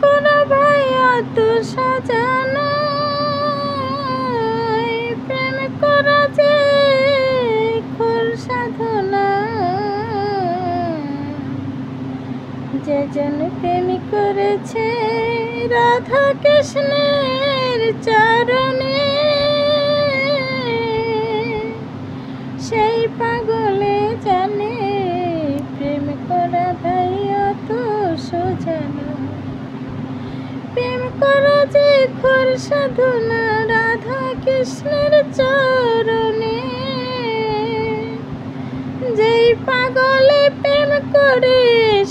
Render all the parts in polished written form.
করা ভাই অত সাজানো, প্রেম করা যে ঘোর সাধনা। যেজন প্রেম করেছে রাধা কৃষ্ণের চরণে, সেই পাগলে জানে প্রেম করা ভাই অত সোজা না। প্রেম করা যে ঘোর সাধনা রাধা কৃষ্ণের চরণে, যেই পাগলে প্রেম করে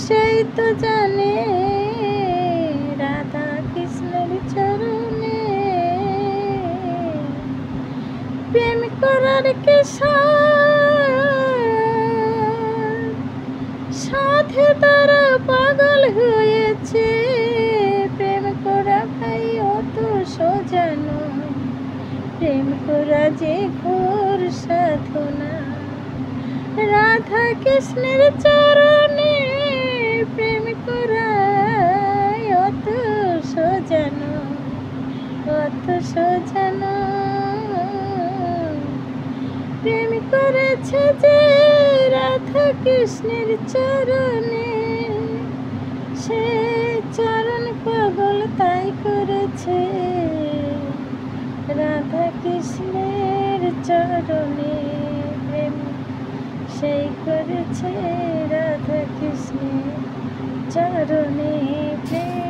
সেই তো জানে রাধা কৃষ্ণের চরণে। প্রেম করার কে সাথে তারা পাগল হয়েছে, প্রেম করা ভাই অত সোজা নয়। প্রেম করা যে ঘোর সাধনা রাধা কৃষ্ণের চরণে, প্রেম করা অত সোজা নয়, অত সোজা নয়। প্রেম করেছে যে রাধা কৃষ্ণের চরণে, সে চরণ পাগল তাই করেছে রাধা কৃষ্ণের চরণে। প্রেম সেই করেছে রাধা কৃষ্ণের চরণে প্রেম।